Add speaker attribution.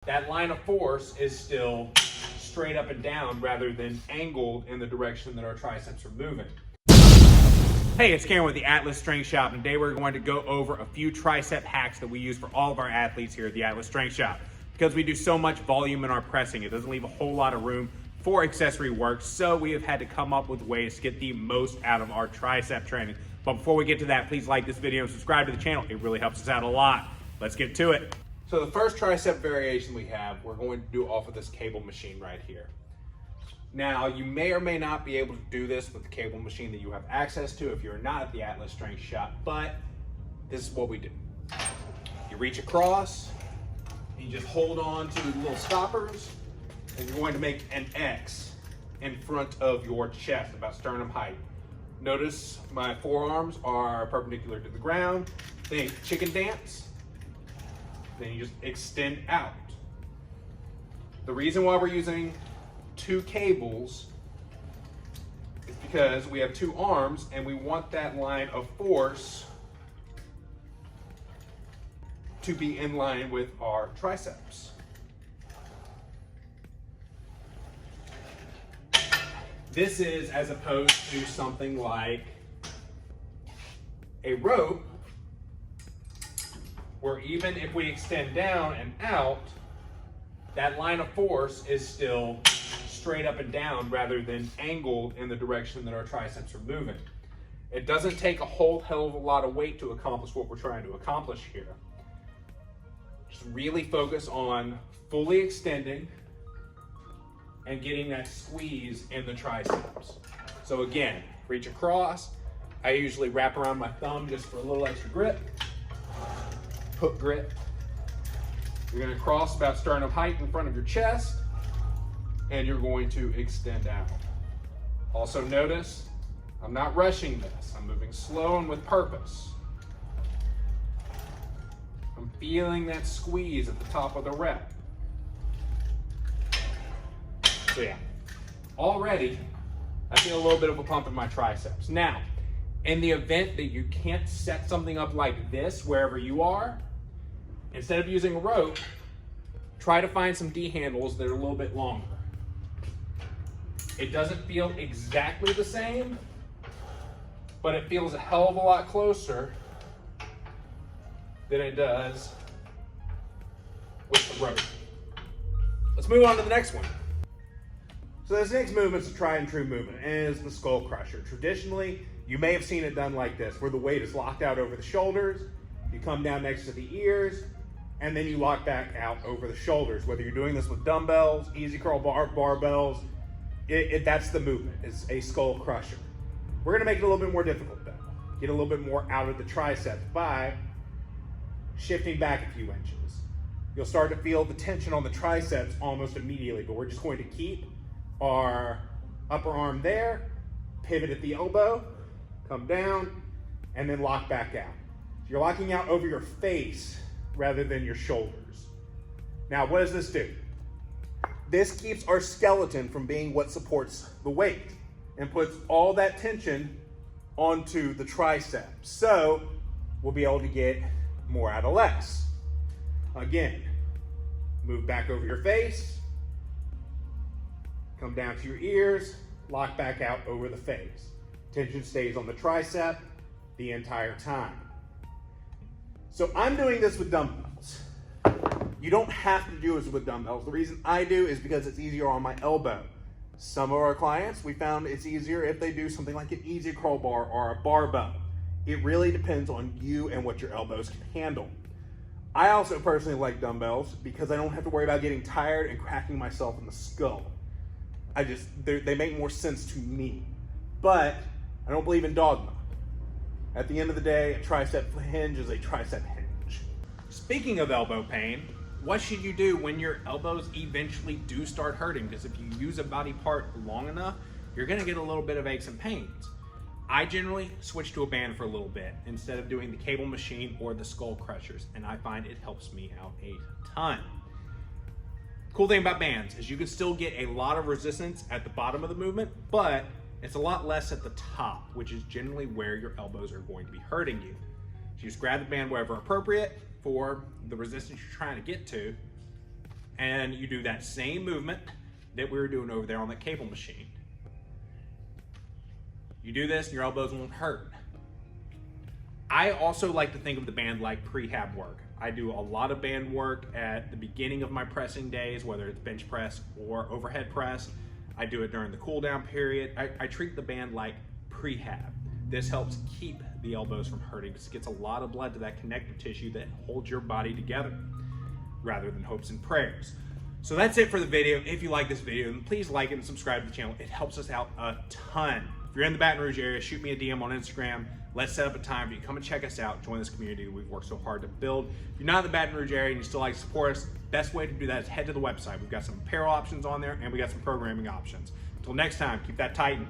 Speaker 1: that line of force is still straight up and down rather than angled in the direction that our triceps are moving. Hey, it's Cameron with the Atlas Strength Shop, and today we're going to go over a few tricep hacks that we use for all of our athletes here at the Atlas Strength Shop. Because we do so much volume in our pressing, it doesn't leave a whole lot of room for accessory work, so we have had to come up with ways to get the most out of our tricep training. But before we get to that, please like this video and subscribe to the channel. It really helps us out a lot. Let's get to it. So the first tricep variation we have, we're going to do off of this cable machine right here. Now, you may or may not be able to do this with the cable machine that you have access to if you're not at the Atlas Strength Shop, but this is what we do. You reach across, and you just hold on to the little stoppers, and you're going to make an X in front of your chest, about sternum height. Notice my forearms are perpendicular to the ground. Then chicken dance. Then you just extend out. The reason why we're using two cables is because we have two arms and we want that line of force to be in line with our triceps. This is as opposed to something like a rope, where even if we extend down and out, that line of force is still straight up and down rather than angled in the direction that our triceps are moving. It doesn't take a whole hell of a lot of weight to accomplish what we're trying to accomplish here. Just really focus on fully extending and getting that squeeze in the triceps. So again, reach across. I usually wrap around my thumb just for a little extra grip. Hook grip. You're going to cross about sternum height in front of your chest, and you're going to extend out. Also notice, I'm not rushing this. I'm moving slow and with purpose. I'm feeling that squeeze at the top of the rep. So yeah, already I feel a little bit of a pump in my triceps. Now, in the event that you can't set something up like this wherever you are, instead of using a rope, try to find some D handles that are a little bit longer. It doesn't feel exactly the same, but it feels a hell of a lot closer than it does with the rope. Let's move on to the next one. So this next movement is a tried and true movement, and it is the skull crusher. Traditionally, you may have seen it done like this, where the weight is locked out over the shoulders, you come down next to the ears, and then you lock back out over the shoulders. Whether you're doing this with dumbbells, easy curl barbells, that's the movement, is a skull crusher. We're gonna make it a little bit more difficult though. Get a little bit more out of the triceps by shifting back a few inches. You'll start to feel the tension on the triceps almost immediately, but we're just going to keep our upper arm there, pivot at the elbow, come down, and then lock back out. So you're locking out over your face rather than your shoulders. Now, what does this do? This keeps our skeleton from being what supports the weight and puts all that tension onto the triceps. So we'll be able to get more out of less. Again, move back over your face, come down to your ears, lock back out over the face. Tension stays on the tricep the entire time. So I'm doing this with dumbbells. You don't have to do this with dumbbells. The reason I do is because it's easier on my elbow. Some of our clients, we found it's easier if they do something like an easy curl bar or a barbell. It really depends on you and what your elbows can handle. I also personally like dumbbells because I don't have to worry about getting tired and cracking myself in the skull. They make more sense to me. But I don't believe in dogma. At the end of the day, a tricep hinge is a tricep hinge. Speaking of elbow pain, what should you do when your elbows eventually do start hurting? Because if you use a body part long enough, you're gonna get a little bit of aches and pains. I generally switch to a band for a little bit instead of doing the cable machine or the skull crushers, and I find it helps me out a ton. Cool thing about bands is you can still get a lot of resistance at the bottom of the movement, but it's a lot less at the top, which is generally where your elbows are going to be hurting you. So you just grab the band wherever appropriate for the resistance you're trying to get to, and you do that same movement that we were doing over there on the cable machine. You do this and your elbows won't hurt. I also like to think of the band like prehab work. I do a lot of band work at the beginning of my pressing days, whether it's bench press or overhead press. I do it during the cool down period. I treat the band like prehab. This helps keep the elbows from hurting because it gets a lot of blood to that connective tissue that holds your body together rather than hopes and prayers. So that's it for the video. If you like this video, then please like it and subscribe to the channel. It helps us out a ton. If you're in the Baton Rouge area, shoot me a DM on Instagram. Let's set up a time for you to come and check us out, join this community we've worked so hard to build. If you're not in the Baton Rouge area and you still like to support us, best way to do that is head to the website. We've got some apparel options on there and we got some programming options. Until next time, keep that Titan.